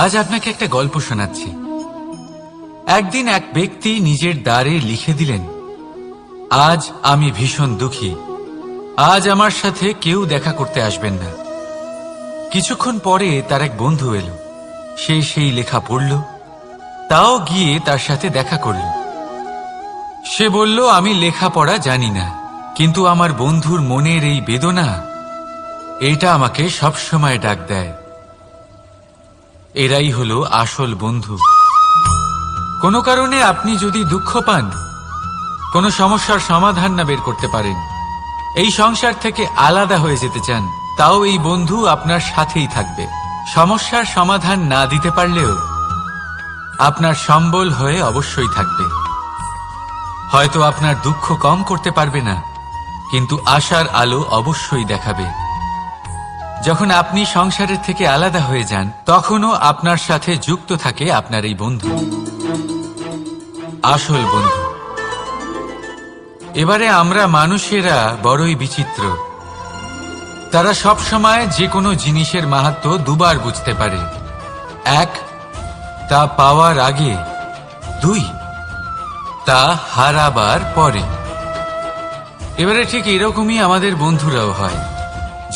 আজ আপনাকে একটা গল্প শোনাচ্ছি। একদিন এক ব্যক্তি নিজের দ্বারে লিখে দিলেন, আজ আমি ভীষণ দুঃখী, আজ আমার সাথে কেউ দেখা করতে আসবেন না। কিছুক্ষণ পরে তার এক বন্ধু এলো, সে সেই লেখা পড়ল, তাও গিয়ে তার সাথে দেখা করল। সে বলল, আমি লেখাপড়া জানি না, কিন্তু আমার বন্ধুর মনের এই বেদনা, এটা আমাকে সবসময় ডাক দেয়। এরাই হলো আসল বন্ধু। কোনো কারণে আপনি যদি দুঃখ পান, কোনো সমস্যার সমাধান না বের করতে পারেন, এই সংসার থেকে আলাদা হয়ে যেতে চান, তাও এই বন্ধু আপনার সাথেই থাকবে। সমস্যার সমাধান না দিতে পারলেও আপনার সম্বল হয়ে অবশ্যই থাকবে। হয়তো আপনার দুঃখ কম করতে পারবে না, কিন্তু আশার আলো অবশ্যই দেখাবে। যখন আপনি সংসারের থেকে আলাদা হয়ে যান, তখনও আপনার সাথে যুক্ত থাকে আপনার এই বন্ধু, আসল বন্ধু। এবারে আমরা মানুষেরা বড়ই বিচিত্র। তারা সব সময় যে কোনো জিনিসের মাহাত্ম্য দুবার বুঝতে পারে। এক, তা পাওয়ার আগে। দুই, তা হারাবার পরে। এবারে ঠিক এরকমই আমাদের বন্ধুরাও হয়।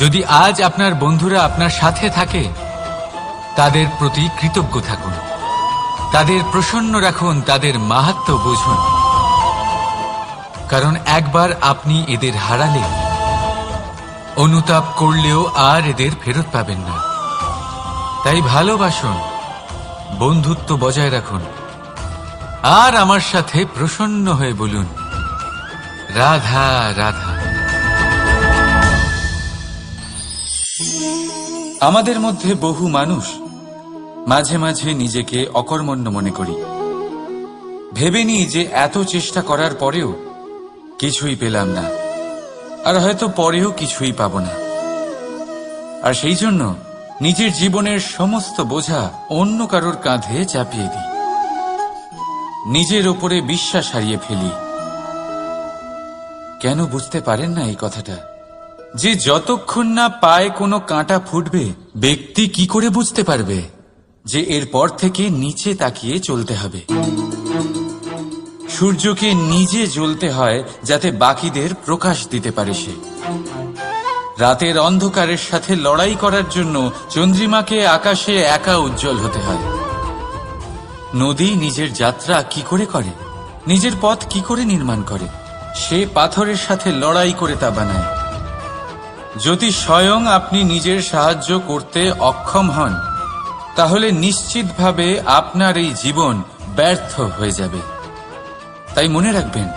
যদি আজ আপনার বন্ধুরা আপনার সাথে থাকে, তাদের প্রতি কৃতজ্ঞ থাকুন, তাদের প্রসন্ন রাখুন, তাদের মাহাত্ম্য বুঝুন। কারণ একবার আপনি এদের হারালে অনুতাপ করলেও আর এদের ফেরত পাবেন না। তাই ভালোবাসুন, বন্ধুত্ব বজায় রাখুন, আর আমার সাথে প্রসন্ন হয়ে বলুন, রাধা রাধা। আমাদের মধ্যে বহু মানুষ মাঝে মাঝে নিজেকে অকর্মণ্য মনে করি। ভেবে নিই যে এত চেষ্টা করার পরেও কিছুই পেলাম না, আর হয়তো পরেও কিছুই পাব না। আর সেই জন্য নিজের জীবনের সমস্ত বোঝা অন্য কারোর কাঁধে চাপিয়ে দিই, নিজের ওপরে বিশ্বাস হারিয়ে ফেলি। কেন বুঝতে পারেন না এই কথাটা? যে যতক্ষণ না পায়ে কোনো কাঁটা ফুটবে, ব্যক্তি কি করে বুঝতে পারবে যে এরপর থেকে নিচে তাকিয়ে চলতে হবে? সূর্যকে নিজে জ্বলতে হয় যাতে বাকিদের প্রকাশ দিতে পারে সে। রাতের অন্ধকারের সাথে লড়াই করার জন্য চন্দ্রিমাকে আকাশে একা উজ্জ্বল হতে হয়। নদী নিজের যাত্রা কি করে করে, নিজের পথ কি করে নির্মাণ করে? সে পাথরের সাথে লড়াই করে তা বানায়। যদি স্বয়ং আপনি নিজের সাহায্য করতে অক্ষম হন, তাহলে নিশ্চিতভাবে আপনার এই জীবন ব্যর্থ হয়ে যাবে। তাই মনে রাখবেন,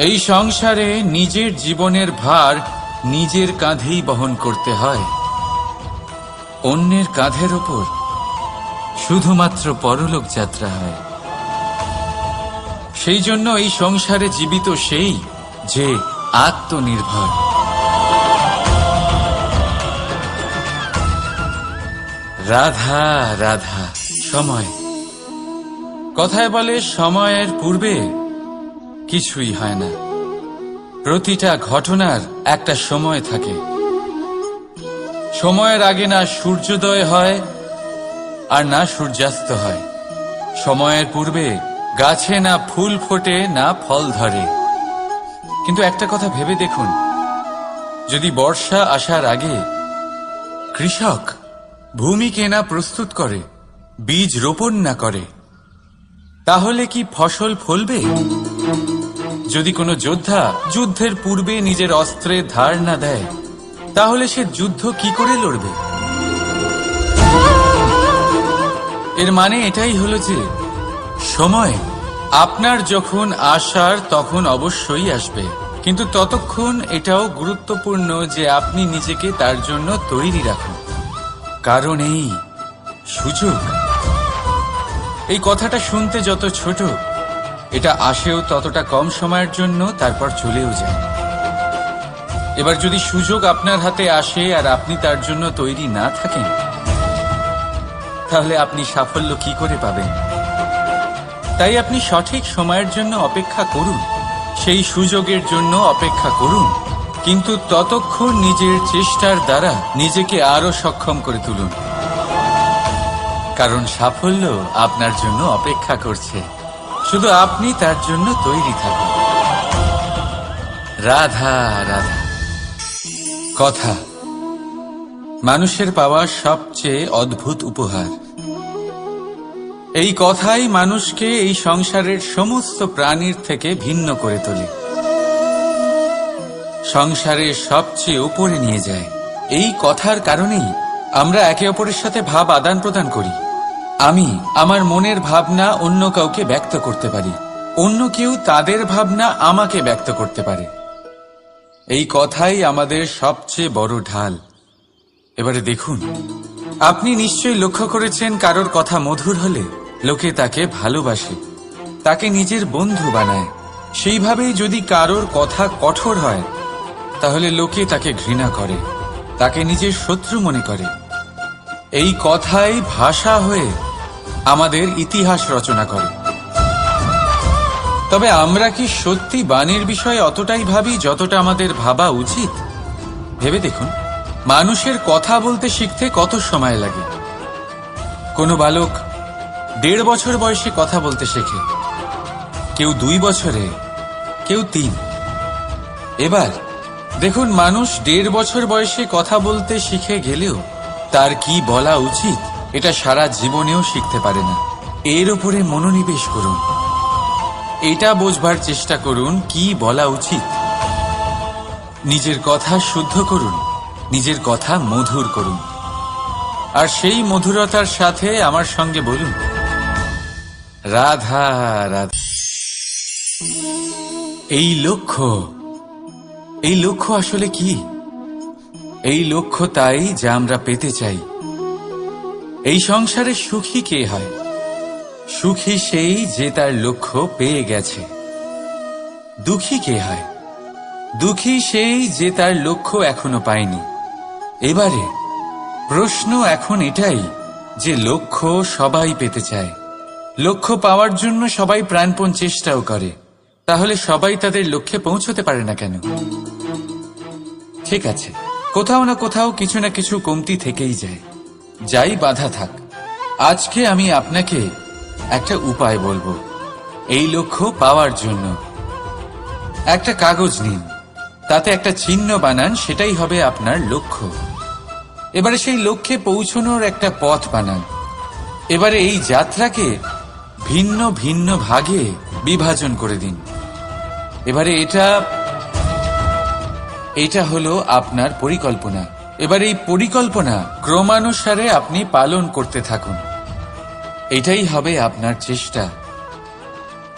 এই সংসারে নিজের জীবনের ভার নিজের কাঁধেই বহন করতে হয়। অন্যের কাঁধের ওপর শুধুমাত্র পরলোক যাত্রা হয়। সেই জন্য এই সংসারে জীবিত সেই যে আত্মনির্ভর। রাধা রাধা। সময়, কথায় বলে সময়ের পূর্বে কিছুই হয় না। প্রতিটা ঘটনার একটা সময় থাকে। সময়ের আগে না সূর্যোদয় হয় আর না সূর্যাস্ত হয়। সময়ের পূর্বে গাছে না ফুল ফোটে না ফল ধরে। কিন্তু একটা কথা ভেবে দেখুন, যদি বর্ষা আসার আগে কৃষক ভূমিকে না প্রস্তুত করে, বীজ রোপণ না করে, তাহলে কি ফসল ফলবে? যদি কোনো যোদ্ধা যুদ্ধের পূর্বে নিজের অস্ত্রের ধার না দেয়, তাহলে সে যুদ্ধ কি করে লড়বে? এর মানে এটাই হলো যে সময় আপনার যখন আসার তখন অবশ্যই আসবে, কিন্তু ততক্ষণ এটাও গুরুত্বপূর্ণ যে আপনি নিজেকে তার জন্য তৈরি রাখুন। কারণ এই সুযোগ, এই কথাটা শুনতে যত ছোট, এটা আসেও ততটা কম সময়ের জন্য, তারপর চলেও যায়। এবার যদি সুযোগ আপনার হাতে আসে আর আপনি তার জন্য তৈরি না থাকেন, তাহলে আপনি সাফল্য কি করে পাবেন? তাই আপনি সঠিক সময়ের জন্য অপেক্ষা করুন, সেই সুযোগের জন্য অপেক্ষা করুন, কিন্তু ততক্ষণ নিজের চেষ্টার দ্বারা নিজেকে আরো সক্ষম করে তুলুন। কারণ সাফল্য আপনার জন্য অপেক্ষা করছে, শুধু আপনি তার জন্য তৈরি থাকুন। রাধা রাধা। কথা মানুষের পাওয়া সবচেয়ে অদ্ভুত উপহার। এই কথাই মানুষকে এই সংসারের সমস্ত প্রাণীর থেকে ভিন্ন করে তোলে, সংসারের সবচেয়ে উপরে নিয়ে যায়। এই কথার কারণেই আমরা একে অপরের সাথে ভাব আদান প্রদান করি। আমি আমার মনের ভাবনা অন্য কাউকে ব্যক্ত করতে পারি, অন্য কেউ তাদের ভাবনা আমাকে ব্যক্ত করতে পারে। এই কথাই আমাদের সবচেয়ে বড় ঢাল। এবারে দেখুন, আপনি নিশ্চয়ই লক্ষ্য করেছেন কারোর কথা মধুর হলে লোকে তাকে ভালোবাসে, তাকে নিজের বন্ধু বানায়। সেইভাবেই যদি কারোর কথা কঠোর হয় তাহলে লোকে তাকে ঘৃণা করে, তাকে নিজের শত্রু মনে করে। এই কথাই ভাষা হয়ে আমাদের ইতিহাস রচনা করে। তবে আমরা কি সত্যি বাণীর বিষয়ে অতটাই ভাবি যতটা আমাদের ভাবা উচিত? ভেবে দেখুন, মানুষের কথা বলতে শিখতে কত সময় লাগে। কোনো বালক 1.5 বছর বয়সে কথা বলতে শেখে, কেউ 2 বছরে, কেউ 3। এবার দেখুন, মানুষ 1.5 বছর বয়সে কথা বলতে শিখে গেলেও তার কি বলা উচিত এটা সারা জীবনেও শিখতে পারে না। এর উপরে মনোনিবেশ করুন, এটা বোঝবার চেষ্টা করুন কি বলা উচিত। নিজের কথা শুদ্ধ করুন, নিজের কথা মধুর করুন, আর সেই মধুরতার সাথে আমার সঙ্গে বলুন, রাধা রাধা। এই লক্ষ্য আসলে কি? এই লক্ষ্য তাই যা আমরা পেতে চাই। এই সংসারে সুখী কে হয়? সুখী সেই যে তার লক্ষ্য পেয়ে গেছে। দুঃখী কে হয়? দুঃখী সেই যে তার লক্ষ্য এখনো পায়নি। এবারে প্রশ্ন এখন এটাই যে লক্ষ্য সবাই পেতে চায়, লক্ষ্য পাওয়ার জন্য সবাই প্রাণপণ চেষ্টাও করে, তাহলে সবাই তাদের লক্ষ্যে পৌঁছতে পারে না কেন? ঠিক আছে, কোথাও না কোথাও কিছু না কিছু কমতি থেকেই যায়, যাই বাধা থাক। আজকে আমি আপনাকে একটা উপায় বলবো এই লক্ষ্য পাওয়ার জন্য। একটা কাগজ নিন, তাতে একটা চিহ্ন বানান, সেটাই হবে আপনার লক্ষ্য। এবারে সেই লক্ষ্যে পৌঁছানোর একটা পথ বানান। এবারে এই যাত্রাকে ভিন্ন ভিন্ন ভাগে বিভাজন করে দিন। এবারে এটা হলো আপনার পরিকল্পনা। এবার এই পরিকল্পনা ক্রমানুসারে আপনি পালন করতে থাকুন, এটাই হবে আপনার চেষ্টা।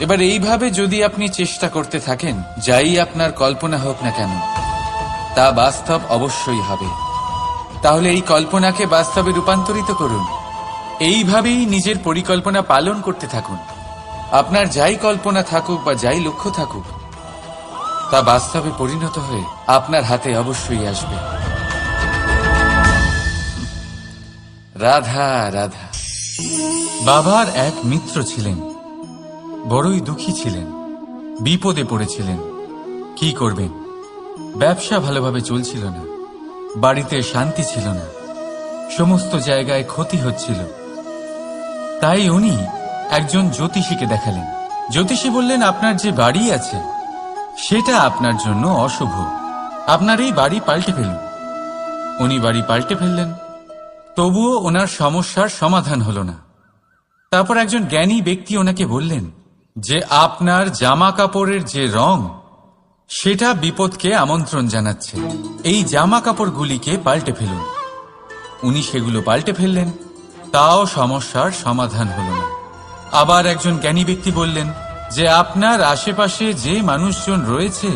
এবার এইভাবে যদি আপনি চেষ্টা করতে থাকেন, যাই আপনার কল্পনা হোক না কেন তা বাস্তব অবশ্যই হবে। তাহলে এই কল্পনাকে বাস্তবে রূপান্তরিত করুন। এইভাবেই নিজের পরিকল্পনা পালন করতে থাকুন। আপনার যাই কল্পনা থাকুক বা যাই লক্ষ্য থাকুক, তা বাস্তবে পরিণত হয়ে আপনার হাতে অবশ্যই আসবে। রাধা রাধা। বাবার এক মিত্র ছিলেন, বড়ই দুঃখী ছিলেন, বিপদে পড়েছিলেন। কি করবেন? ব্যবসা ভালোভাবে চলছিল না, বাড়িতে শান্তি ছিল না, সমস্ত জায়গায় ক্ষতি হচ্ছিল। তাই উনি একজন জ্যোতিষীকে দেখালেন। জ্যোতিষী বললেন, আপনার যে বাড়ি আছে সেটা আপনার জন্য অশুভ, আপনার এই বাড়ি পাল্টে ফেলুন। উনি বাড়ি পাল্টে ফেললেন, তবুও ওনার সমস্যার সমাধান হল না। তারপর একজন জ্ঞানী ব্যক্তি ওনাকে বললেন যে আপনার জামা কাপড়ের যে রং সেটা বিপদকে আমন্ত্রণ জানাচ্ছে, এই জামা কাপড়গুলিকে পাল্টে ফেলুন। উনি সেগুলো পাল্টে ফেললেন, তাও সমস্যার সমাধান হল না। আবার একজন জ্ঞানী ব্যক্তি বললেন যে আপনার আশেপাশে যে মানুষজন রয়েছে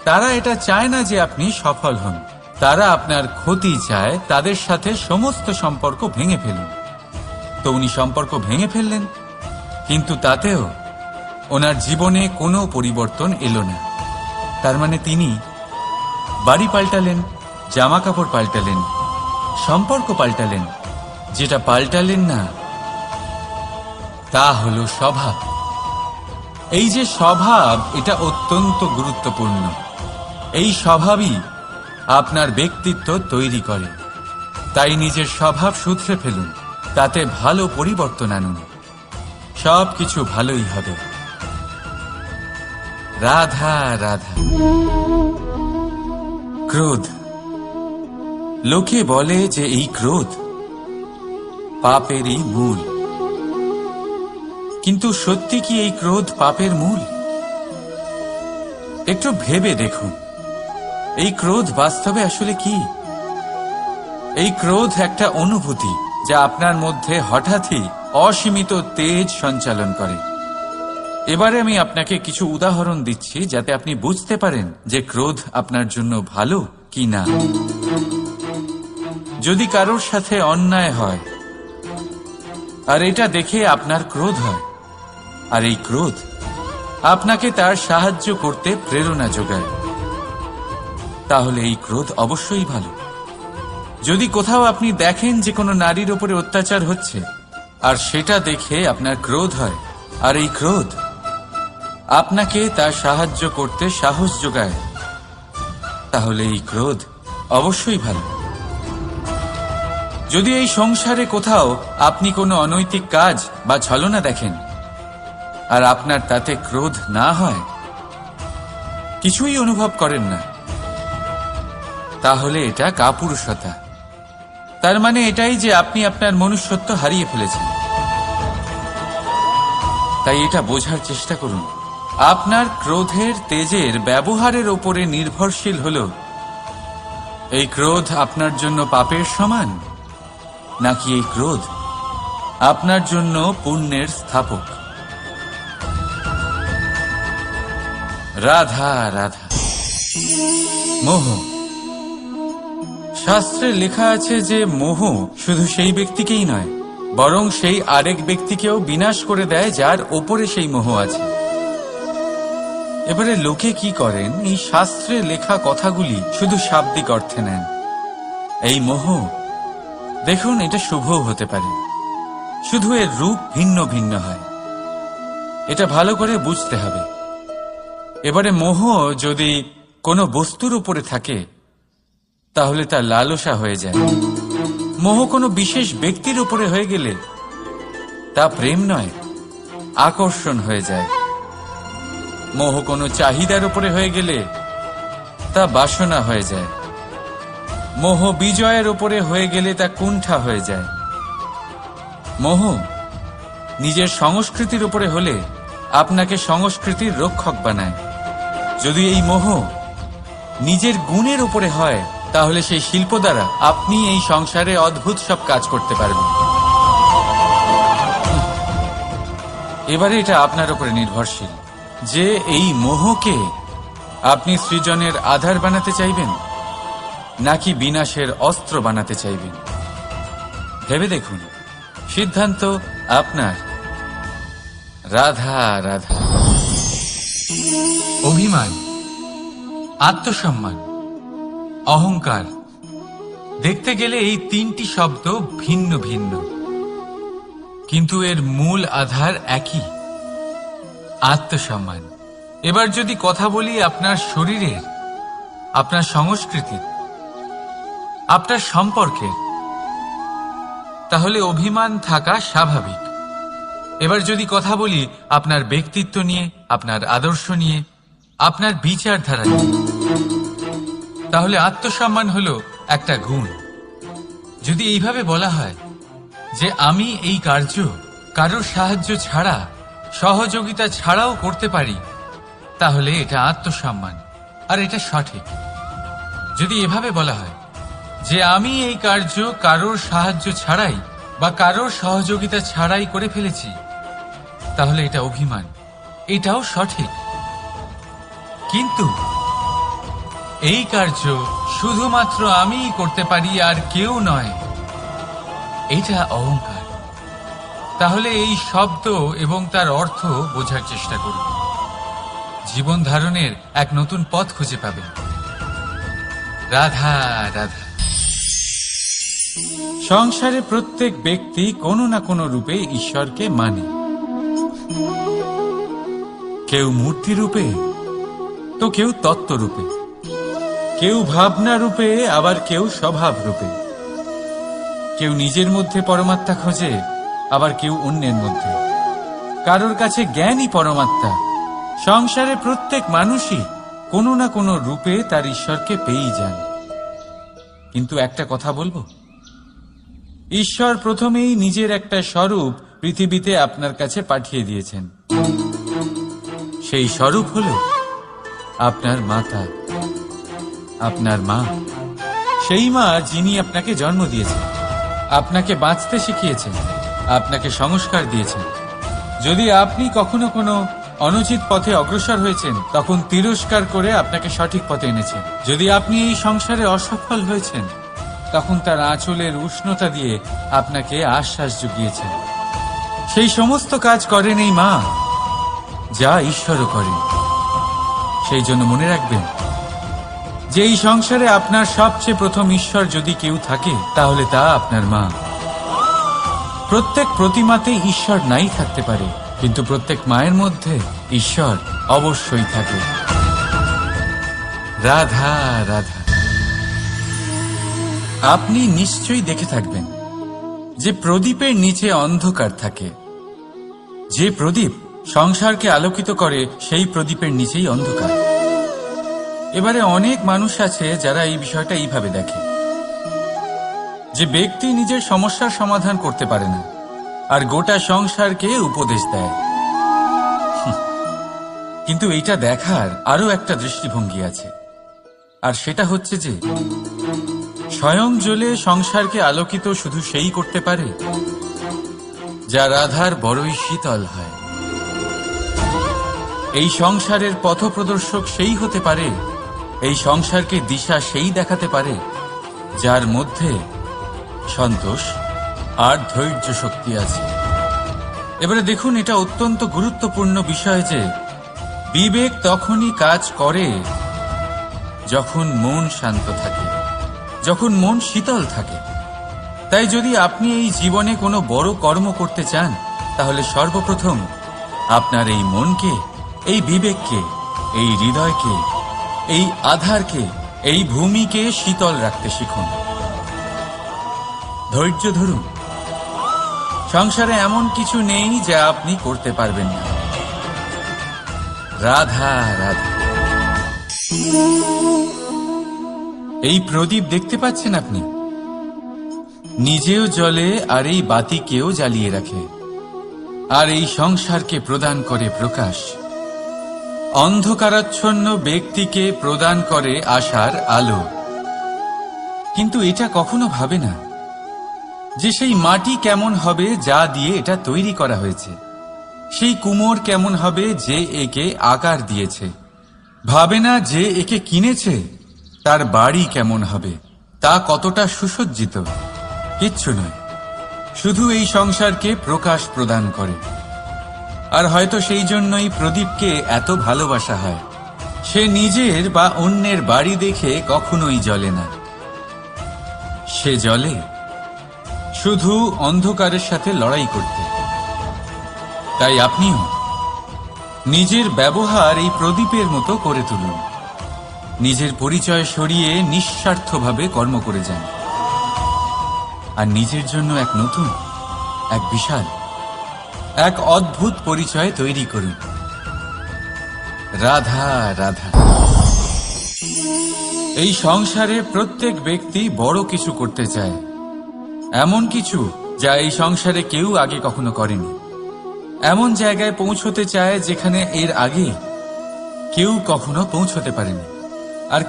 তারা এটা চায় না যে আপনি সফল হন, তারা আপনার ক্ষতি চায়, তাদের সাথে সমস্ত সম্পর্ক ভেঙে ফেলুন। তো উনি সম্পর্ক ভেঙে ফেললেন, কিন্তু তাতেও ওনার জীবনে কোনো পরিবর্তন এলো না। তার মানে তিনি বাড়ি পাল্টালেন, জামা কাপড় পাল্টালেন, সম্পর্ক পাল্টালেন, যেটা পাল্টালেন না তা হলো স্বভাব। এই যে স্বভাব, এটা অত্যন্ত গুরুত্বপূর্ণ। এই স্বভাবই আপনার ব্যক্তিত্ব তৈরি করে। তাই নিজের স্বভাব শুধরে ফেলুন, তাতে ভালো পরিবর্তন আনুন, সবকিছু ভালোই হবে। রাধা রাধা। ক্রোধ। লোকে বলে যে এই ক্রোধ পাপেরই মূল, কিন্তু সত্যি কি এই ক্রোধ পাপের মূল? একটু ভেবে দেখুন, এই ক্রোধ বাস্তবে আসলে কি? এই ক্রোধ একটা অনুভূতি যা আপনার মধ্যে হঠাৎই অসীমিত তেজ সঞ্চালন করে। এবারে আমি আপনাকে কিছু উদাহরণ দিচ্ছি যাতে আপনি বুঝতে পারেন যে ক্রোধ আপনার জন্য ভালো কি না। যদি কারোর সাথে অন্যায় হয় আর এটা দেখে আপনার ক্রোধ হয়, আর এই ক্রোধ আপনাকে তার সাহায্য করতে প্রেরণা যোগায়, তাহলে এই ক্রোধ অবশ্যই ভালো। যদি কোথাও আপনি দেখেন যে কোনো নারীর উপরে অত্যাচার হচ্ছে আর সেটা দেখে আপনার ক্রোধ হয়, আর এই ক্রোধ আপনাকে তার সাহায্য করতে সাহস যোগায়, তাহলে এই ক্রোধ অবশ্যই ভালো। যদি এই সংসারে কোথাও আপনি কোনো অনৈতিক কাজ বা ছলনা দেখেন আর আপনার তাতে ক্রোধ না হয়, কিছুই অনুভব করেন না, তাহলে এটা কাপুরুষতা। তার মানে এটাই যে আপনি আপনার মনুষ্যত্ব হারিয়ে ফেলেছেন। তাই এটা বোঝার চেষ্টা করুন, আপনার ক্রোধের তেজের ব্যবহারের ওপরে নির্ভরশীল হল এই ক্রোধ আপনার জন্য পাপের সমান, নাকি এই ক্রোধ আপনার জন্য পুণ্যের স্থাপক। রাধা রাধা। মোহ। শাস্ত্রে লেখা আছে যে মোহ শুধু সেই ব্যক্তিকেই নয়, বরং সেই আরেক ব্যক্তিকেও বিনাশ করে দেয় যার ওপরে সেই মোহ আছে। এবারে লোকে কি করেন, এই শাস্ত্রে লেখা কথাগুলি শুধু শাব্দিক অর্থে নেন। এই মোহ, দেখুন, এটা শুভও হতে পারে, শুধু এর রূপ ভিন্ন ভিন্ন হয়। এটা ভালো করে বুঝতে হবে। এবারে মোহ যদি কোনো বস্তুর উপরে থাকে তাহলে তা লালসা হয়ে যায়। মোহ কোনো বিশেষ ব্যক্তির উপরে হয়ে গেলে তা প্রেম নয়, আকর্ষণ হয়ে যায়। মোহ কোনো চাহিদার উপরে হয়ে গেলে তা বাসনা হয়ে যায়। মোহ বিজয়ের উপরে হয়ে গেলে তা কুণ্ঠা হয়ে যায়। মোহ নিজের সংস্কৃতির উপরে হলে আপনাকে সংস্কৃতির রক্ষক বানায়। যদি এই মোহ নিজের গুণের উপরে হয়, তাহলে সেই শিল্প দ্বারা আপনি এই সংসারে অদ্ভুত সব কাজ করতে পারবেন। এবারে এটা আপনার উপরে নির্ভরশীল যে এই মোহকে আপনি সৃজনের আধার বানাতে চাইবেন নাকি বিনাশের অস্ত্র বানাতে চাইবেন। ভেবে দেখুন, সিদ্ধান্ত আপনার। রাধা রাধা। অভিমান, আত্মসম্মান, অহংকার, দেখতে গেলে এই তিনটি শব্দ ভিন্ন ভিন্ন, কিন্তু এর মূল আধার একই, আত্মসম্মান। এবার যদি কথা বলি আপনার শরীরের, আপনার সংস্কৃতির, আপনার সম্পর্কের, তাহলে অভিমান থাকা স্বাভাবিক। এবার যদি কথা বলি আপনার ব্যক্তিত্ব নিয়ে, আপনার আদর্শ নিয়ে, আপনার বিচারধারা নিয়ে, তাহলে আত্মসম্মান হলো একটা গুণ। যদি এইভাবে বলা হয় যে আমি এই কার্য কারোর সাহায্য ছাড়া, সহযোগিতা ছাড়াও করতে পারি, তাহলে এটা আত্মসম্মান, আর এটা সঠিক। যদি এভাবে বলা হয় যে আমি এই কার্য কারোর সাহায্য ছাড়াই বা কারোর সহযোগিতা ছাড়াই করে ফেলেছি, তাহলে এটা অভিমান, এটাও সঠিক। কিন্তু এই কার্য শুধুমাত্র আমিই করতে পারি আর কেউ নয়, এটা অহংকার। তাহলে এই শব্দ এবং তার অর্থ বোঝার চেষ্টা করুন। জীবন ধারণের এক নতুন পথ খুঁজে পাবেন। রাধা রাধা। সংসারে প্রত্যেক ব্যক্তি কোনো না কোনো রূপে ঈশ্বরকে মানে। কেউ মূর্তি রূপে, তো কেউ তত্ত্ব রূপে, কেউ ভাবনা রূপে, আবার কেউ স্বভাব রূপে। কেউ নিজের মধ্যে পরমাত্মা খোঁজে, আবার কেউ অন্যের মধ্যে। কারোর কাছে জ্ঞানই পরমাত্মা। সংসারে প্রত্যেক মানুষই কোনো না কোনো রূপে তার ঈশ্বরকে পেয়েই যান। কিন্তু একটা কথা বলবো, ঈশ্বর প্রথমেই নিজের একটা স্বরূপ পৃথিবীতে আপনার কাছে পাঠিয়ে দিয়েছেন। সেই স্বরূপ হল আপনার মাতা, আপনার মা। সেই মা যিনি আপনাকে জন্ম দিয়েছেন, আপনাকে বাঁচতে শিখিয়েছেন, আপনাকে সংস্কার দিয়েছেন। যদি আপনি কখনো কোনো অনুচিত পথে অগ্রসর হয়েছেন, তখন তিরস্কার করে আপনাকে সঠিক পথে এনেছেন। যদি আপনি এই সংসারে অসফল হয়েছেন, তখন তার আঁচলের উষ্ণতা দিয়ে আপনাকে আশ্বাস জুগিয়েছেন। সেই সমস্ত কাজ করেন এই মা, যা ঈশ্বরও করেন। সেই জন্য মনে রাখবেন যে এই সংসারে আপনার সবচেয়ে প্রথম ঈশ্বর যদি কেউ থাকে, তাহলে তা আপনার মা। প্রত্যেক প্রতিমাতে ঈশ্বর নাই থাকতে পারে, কিন্তু প্রত্যেক মায়ের মধ্যে ঈশ্বর অবশ্যই থাকে। রাধা রাধা। আপনি নিশ্চয়ই দেখে থাকবেন যে প্রদীপের নিচে অন্ধকার থাকে। যে প্রদীপ সংসারকে আলোকিত করে, সেই প্রদীপের নিচেই অন্ধকার। এবারে অনেক মানুষ আছে যারা এই বিষয়টা এইভাবে দেখে যে ব্যক্তি নিজের সমস্যার সমাধান করতে পারে না, আর গোটা সংসারকে উপদেশ দেয়। কিন্তু এইটা দেখার আরো একটা দৃষ্টিভঙ্গি আছে, আর সেটা হচ্ছে যে স্বয়ং জ্বলে সংসারকে আলোকিত শুধু সেই করতে পারে যা রাধার বড়ই শীতল হয়। এই সংসারের পথপ্রদর্শক সেই হতে পারে, এই সংসারকে দিশা সেই দেখাতে পারে যার মধ্যে সন্তোষ আর ধৈর্য শক্তি আছে। এবারে দেখুন, এটা অত্যন্ত গুরুত্বপূর্ণ বিষয় যে বিবেক তখনই কাজ করে যখন মন শান্ত থাকে, যখন মন শীতল থাকে। তাই যদি আপনি এই জীবনে কোনো বড় কর্ম করতে চান, তাহলে সর্বপ্রথম আপনার এই মনকে, এই বিবেককে, এই হৃদয়কে, এই আধারকে, এই ভূমিকে শীতল রাখতে শিখুন। ধৈর্য ধরুন। সংসারে এমন কিছু নেই যা আপনি করতে পারবেন না। রাধা রাধা। এই প্রদীপ দেখতে পাচ্ছেন আপনি? নিজেও জ্বলে আর এই বাতিকেও জ্বালিয়ে রাখে, আর এই সংসারকে প্রদান করে প্রকাশ। অন্ধকারাচ্ছন্ন ব্যক্তিকে প্রদান করে আশার আলো। কিন্তু এটা কখনো ভাবে না যে সেই মাটি কেমন হবে যা দিয়ে এটা তৈরি করা হয়েছে, সেই কুমোর কেমন হবে যে একে আকার দিয়েছে। ভাবে না যে একে কিনেছে তার বাড়ি কেমন হবে, তা কতটা সুসজ্জিত। কিচ্ছু নয়, শুধু এই সংসারকে প্রকাশ প্রদান করে। আর হয়তো সেই জন্যই প্রদীপকে এত ভালোবাসা হয়। সে নিজের বা অন্যের বাড়ি দেখে কখনোই জ্বলে না। সে জ্বলে শুধু অন্ধকারের সাথে লড়াই করতে। তাই আপনিও নিজের ব্যবহার এই প্রদীপের মতো করে তুলুন। নিজের পরিচয় সরিয়ে নিঃস্বার্থভাবে কর্ম করে যান, আর নিজের জন্য এক নতুন, এক বিশাল, এক অদ্ভুত পরিচয় তৈরি করুন। রাধা রাধা। এই সংসারে প্রত্যেক ব্যক্তি বড় কিছু করতে চায়, এমন কিছু যা এই সংসারে কেউ আগে কখনো করেনি। এমন জায়গায় পৌঁছতে চায় যেখানে এর আগে কেউ কখনো পৌঁছতে পারেনি। আর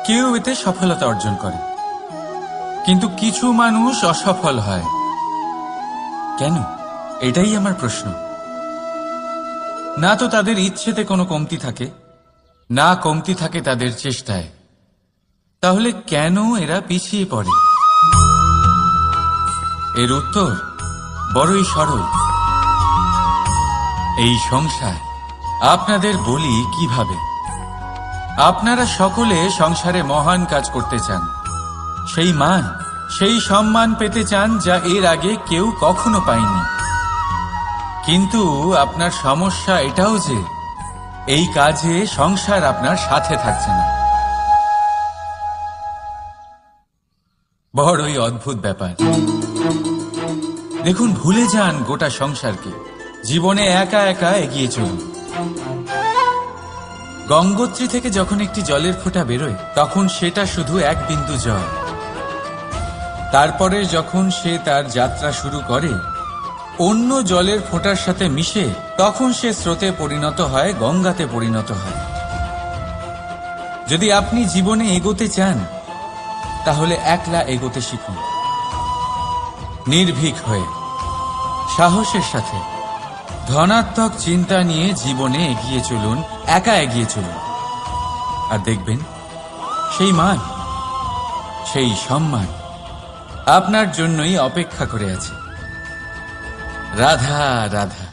কেউ এতে সফলতা অর্জন করে। কিন্তু কিছু মানুষ অসফল হয় কেন? এটাই আমার প্রশ্ন। না তো তাদের ইচ্ছেতে কোনো কমতি থাকে, না কমতি থাকে তাদের চেষ্টায়। তাহলে কেন এরা পিছিয়ে পড়ে? এর উত্তর বড়ই সরল। এই সংসার আপনাদের বলি কিভাবে। আপনারা সকলে সংসারে মহান কাজ করতে চান, সেই মান, সেই সম্মান পেতে চান যা এর আগে কেউ কখনো পায়নি। কিন্তু আপনার সমস্যা এটাও যে এই কাজে সংসার আপনার সাথে থাকছে না। বড়ই অদ্ভুত ব্যাপার। দেখুন, ভুলে যান গোটা সংসারকে, জীবনে একা একা এগিয়ে চলুন। গঙ্গোত্রী থেকে যখন একটি জলের ফোঁটা বেরোয়, তখন সেটা শুধু এক বিন্দু জল। তারপরে যখন সে তার যাত্রা শুরু করে, অন্য জলের ফোঁটার সাথে মিশে, তখন সে স্রোতে পরিণত হয়, গঙ্গাতে পরিণত হয়। যদি আপনি জীবনে এগোতে চান, তাহলে একলা এগোতে শিখুন, নির্ভীক হয়ে, সাহসের সাথে, ধনাত্মক চিন্তা নিয়ে জীবনে এগিয়ে চলুন, একা এগিয়ে চলুন। আর দেখবেন, সেই মান, সেই সম্মান আপনার জন্যই অপেক্ষা করে আছে। রাধা রাধা।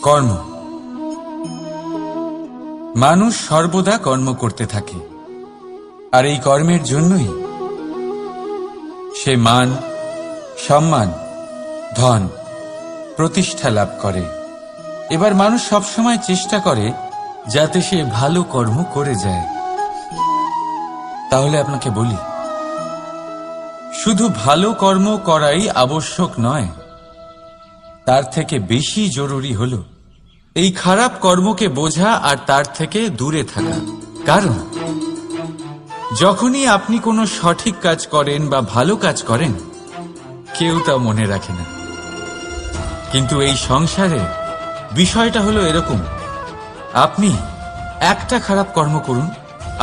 কর্ম। মানুষ সর্বদা কর্ম করতে থাকে, আর এই কর্মের জন্যই সে মান, সম্মান, ধন, প্রতিষ্ঠা লাভ করে। এবার মানুষ সবসময় চেষ্টা করে যাতে সে ভালো কর্ম করে যায়। তাহলে আপনাকে বলি, শুধু ভালো কর্ম করাই আবশ্যক নয়, তার থেকে বেশি জরুরি হল এই খারাপ কর্মকে বোঝা আর তার থেকে দূরে থাকা। কারণ যখনই আপনি কোনো সঠিক কাজ করেন বা ভালো কাজ করেন, কেউ তা মনে রাখে না। কিন্তু এই সংসারে বিষয়টা হলো এরকম, আপনি একটা খারাপ কর্ম করুন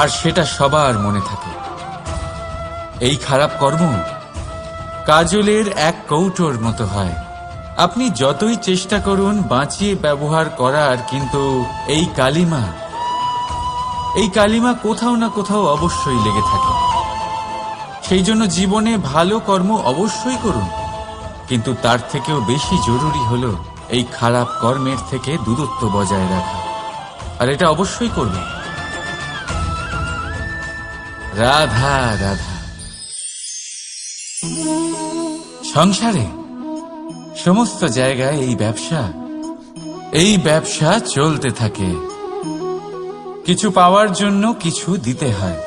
আর সেটা সবার মনে থাকে। এই খারাপ কর্ম কাজলের এক কৌটোর মতো হয়। আপনি যতই চেষ্টা করুন বাঁচিয়ে ব্যবহার করার, কিন্তু এই কালিমা কোথাও না কোথাও অবশ্যই লেগে থাকে। সেই জন্য জীবনে ভালো কর্ম অবশ্যই করুন, কিন্তু তার থেকেও বেশি জরুরি হলো এই খারাপ কর্মের থেকে দূরত্ব বজায় রাখা। আর এটা অবশ্যই করবেন। রাধা রাধা। সংসারে সমস্ত জায়গায় এই ব্যবসা চলতে থাকে। কিছু পাওয়ার জন্য কিছু দিতে হয়,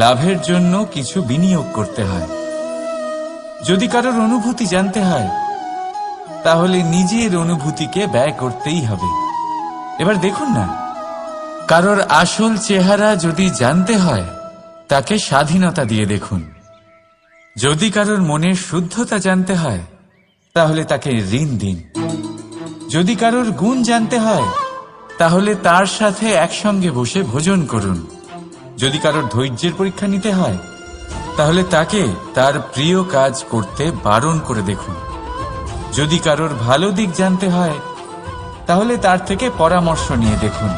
লাভের জন্য কিছু বিনিয়োগ করতে হয়। যদি কারোর অনুভূতি জানতে হয়, তাহলে নিজের অনুভূতিকে ব্যয় করতেই হবে। এবার দেখুন না, কারোর আসল চেহারা যদি জানতে হয়, তাকে স্বাধীনতা দিয়ে দেখুন। যদি কারোর মনের শুদ্ধতা জানতে হয়, তাহলে তাকে ঋণ দিন। যদি কারোর গুণ জানতে হয়, তাহলে তার সাথে একসঙ্গে বসে ভোজন করুন। যদি কারোর ধৈর্যের পরীক্ষা নিতে হয়, তাহলে তাকে তার প্রিয় কাজ করতে বারণ করে দেখুন। যদি কারোর ভালো দিক জানতে হয়, তাহলে তার থেকে পরামর্শ নিয়ে দেখুন।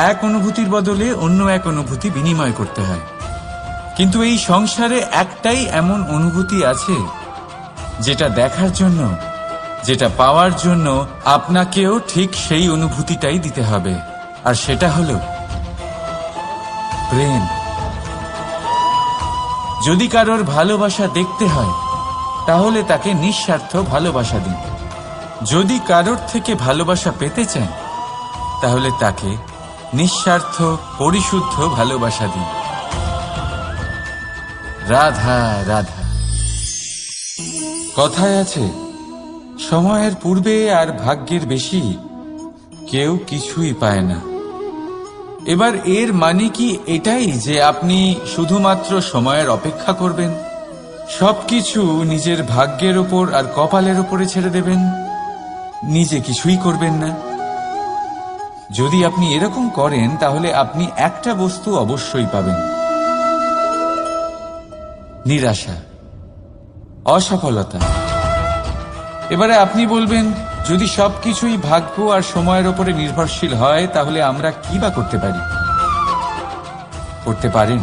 এক অনুভূতির বদলে অন্য এক অনুভূতি বিনিময় করতে হয়। কিন্তু এই সংসারে একটাই এমন অনুভূতি আছে, যেটা দেখার জন্য, যেটা পাওয়ার জন্য আপনাকেও ঠিক সেই অনুভূতিটাই দিতে হবে। আর সেটা হলো প্রেম। যদি কারোর ভালোবাসা দেখতে হয়, তাহলে তাকে নিঃস্বার্থ ভালোবাসা দিন। যদি কারোর থেকে ভালোবাসা পেতে চান, তাহলে তাকে নিঃস্বার্থ পরিশুদ্ধ ভালোবাসা দিন। রাধা রাধা। কথায় আছে, সময়ের পূর্বে আর ভাগ্যের বেশি কেউ কিছুই পায় না। এবার এর মানে কি এটাই যে আপনি শুধুমাত্র সময়ের অপেক্ষা করবেন, সবকিছু নিজের ভাগ্যের ওপর আর কপালের ওপরে ছেড়ে দেবেন, নিজে কিছুই করবেন না? যদি আপনি এরকম করেন, তাহলে আপনি একটা বস্তু অবশ্যই পাবেন: নিরাশা, অসফলতা। এবারে আপনি বলবেন, যদি সবকিছুই ভাগ্য আর সময়ের ওপরে নির্ভরশীল হয়, তাহলে আমরা কি বা করতে পারি? করতে পারেন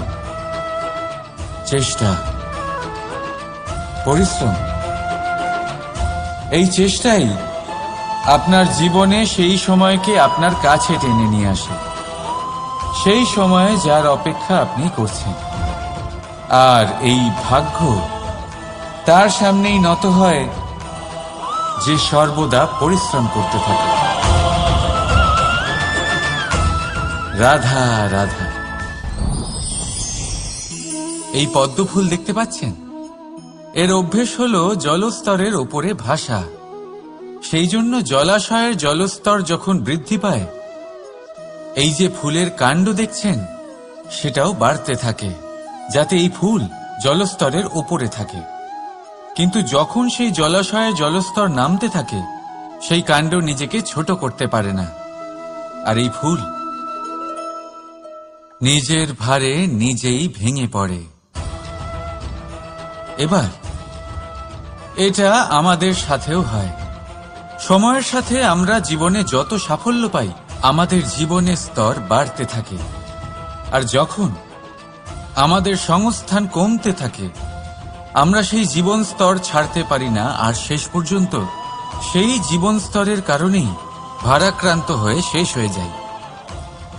চেষ্টা, পরিশ্রম। এই চেষ্টাই আপনার জীবনে সেই সময়কে আপনার কাছে টেনে নিয়ে আসে, সেই সময়ে যার অপেক্ষা আপনি করছেন। আর এই ভাগ্য তার সামনেই নত হয় যে সর্বদা পরিশ্রম করতে থাকে। রাধা রাধা। এই পদ্ম ফুল দেখতে পাচ্ছেন? এর অভ্যেস হলো জলস্তরের ওপরে ভাসা। সেই জন্য জলাশয়ের জলস্তর যখন বৃদ্ধি পায়, এই যে ফুলের কাণ্ড দেখছেন সেটাও বাড়তে থাকে, যাতে এই ফুল জলস্তরের ওপরে থাকে। কিন্তু যখন সেই জলাশয়ে জলস্তর নামতে থাকে, সেই কাণ্ড নিজেকে ছোট করতে পারে না, আর এই ফুল নিজের ভারে নিজেই ভেঙে পড়ে। এবার এটা আমাদের সাথেও হয়। সময়ের সাথে আমরা জীবনে যত সাফল্য পাই, আমাদের জীবনের স্তর বাড়তে থাকে। আর যখন আমাদের সংস্থান কমতে থাকে, আমরা সেই জীবন স্তর ছাড়তে পারি না, আর শেষ পর্যন্ত সেই জীবন স্তরের কারণেই ভারাক্রান্ত হয়ে শেষ হয়ে যায়।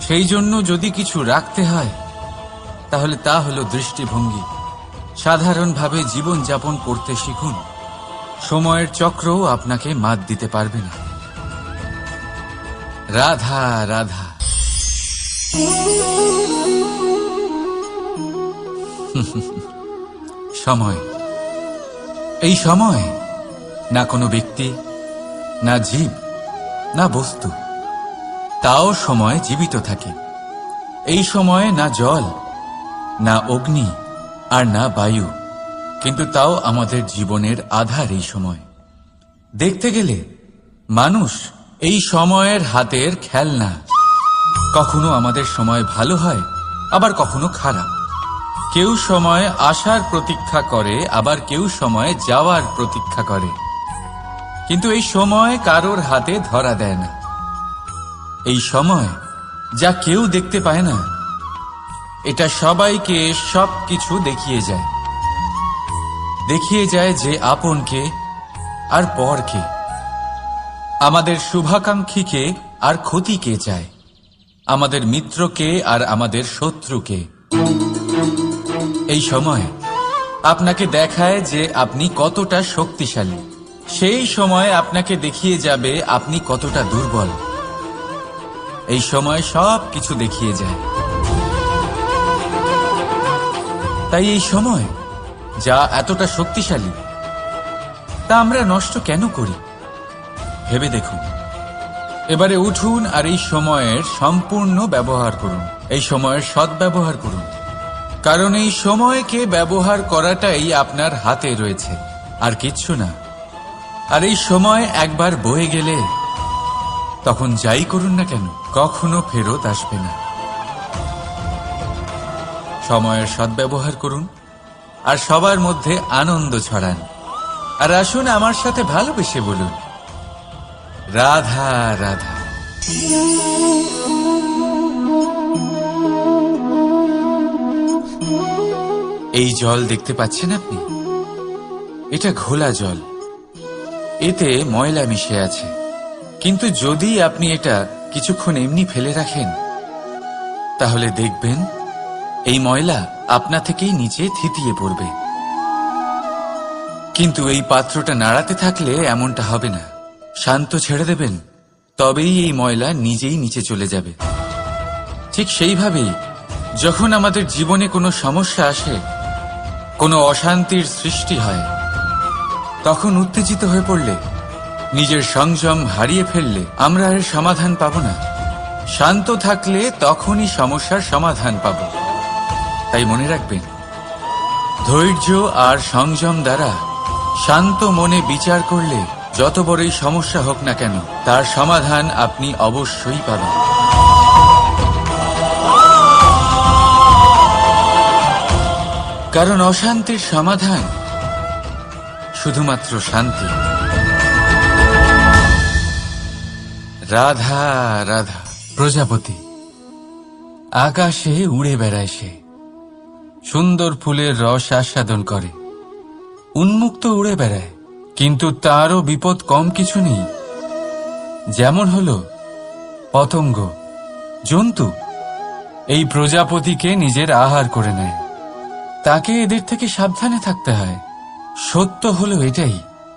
সেই জন্য যদি কিছু রাখতে হয়, তাহলে তা হলো দৃষ্টিভঙ্গি। সাধারণভাবে জীবন যাপন করতে শিখুন। সময়ের চক্রও আপনাকে মাত দিতে পারবে না। রাধা রাধা। সময়, এই সময় না কোনো ব্যক্তি, না জীব, না বস্তু, তাও সময় জীবিত থাকে। এই সময়ে না জল, না অগ্নি, আর না বায়ু, কিন্তু তাও আমাদের জীবনের আধার এই সময়। দেখতে গেলে মানুষ এই সময়ের হাতের খেলনা। কখনো আমাদের সময় ভালো হয়, আবার কখনো খারাপ। কেউ সময় আসার প্রতীক্ষা করে, আবার কেউ সময় যাওয়ার প্রতীক্ষা করে। কিন্তু এই সময় কারোর হাতে ধরা দেয় না। এই সময় যা কেউ দেখতে পায় না, এটা সবাইকে সবকিছু দেখিয়ে যায়। দেখিয়ে যায় যে আপন কে আর পর কে, আমাদের শুভাকাঙ্ক্ষীকে আর ক্ষতি কে চায়, আমাদের মিত্রকে আর আমাদের শত্রুকে। এই সময় আপনাকে দেখায় যে আপনি কতটা শক্তিশালী, সেই সময় আপনাকে দেখিয়ে যাবে আপনি কতটা দুর্বল। এই সময় সব কিছু দেখিয়ে যায়। তাই এই সময় যা এতটা শক্তিশালী, তা আমরা নষ্ট কেন করি? ভেবে দেখুন। এবারে উঠুন আর এই সময়ের সম্পূর্ণ ব্যবহার করুন। এই সময়ের সদ্ব্যবহার করুন, কারণ এই সময়কে ব্যবহার করাটাই আপনার হাতে রয়েছে, আর কিচ্ছু না। আর এই সময় একবার বয়ে গেলে, তখন যাই করুন না কেন, কখনো ফেরত আসবে না। সময়ের সদ্ব্যবহার করুন আর সবার মধ্যে আনন্দ ছড়ান। আর আসুন আমার সাথে ভালোবেসে বলুন, রাধা রাধা। এই জল দেখতে পাচ্ছেন আপনি? এটা ঘোলা জল, এতে ময়লা মিশে আছে। কিন্তু যদি আপনি এটা কিছুক্ষণ এমনি ফেলে রাখেন, তাহলে দেখবেন এই ময়লা আপনা থেকেই নিচে থিতিয়ে পড়বে। কিন্তু এই পাত্রটা নাড়াতে থাকলে এমনটা হবে না। শান্ত ছেড়ে দেবেন, তবেই এই ময়লা নিজেই নিচে চলে যাবে। ঠিক সেইভাবেই যখন আমাদের জীবনে কোনো সমস্যা আসে, কোনো অশান্তির সৃষ্টি হয়, তখন উত্তেজিত হয়ে পড়লে, নিজের সংযম হারিয়ে ফেললে আমরা এর সমাধান পাব না। শান্ত থাকলে তখনই সমস্যার সমাধান পাব। তাই মনে রাখবেন, ধৈর্য আর সংযম দ্বারা শান্ত মনে বিচার করলে যত বড়ই সমস্যা হোক না কেন, তার সমাধান আপনি অবশ্যই পাবেন। কারণ অশান্তির সমাধান শুধুমাত্র শান্তি। রাধা রাধা। প্রজাপতি আকাশে উড়ে বেড়ায়, সে সুন্দর ফুলের রস আস্বাদন করে, উন্মুক্ত উড়ে বেড়ায়। কিন্তু তারও বিপদ কম কিছু নেই। যেমন হলো পতঙ্গ, জন্তু এই প্রজাপতিকে নিজের আহার করে নেয়। তাকে এদের থেকে সাবধানে থাকতে হয়। সত্য হলো এটাই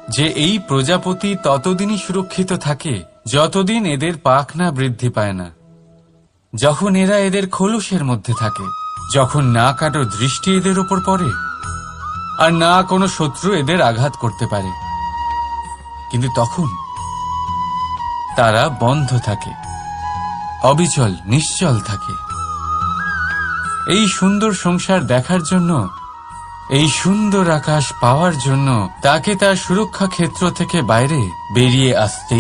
যে এই প্রজাপতি ততদিনই সুরক্ষিত থাকে যতদিন এদের পাখনা বৃদ্ধি পায় না। যখন এরা এদের খোলসের মধ্যে থাকে, যখন না কারো দৃষ্টি এদের ওপর পড়ে আর না কোনো শত্রু এদের আঘাত করতে পারে, কিন্তু তখন তারা বন্ধ থাকে, অবিচল নিশ্চল থাকে। এই সুন্দর সংসার দেখার জন্য, এই সুন্দর আকাশ পাওয়ার জন্য তাকে তার সুরক্ষা ক্ষেত্র থেকে বাইরে বেরিয়ে আসতে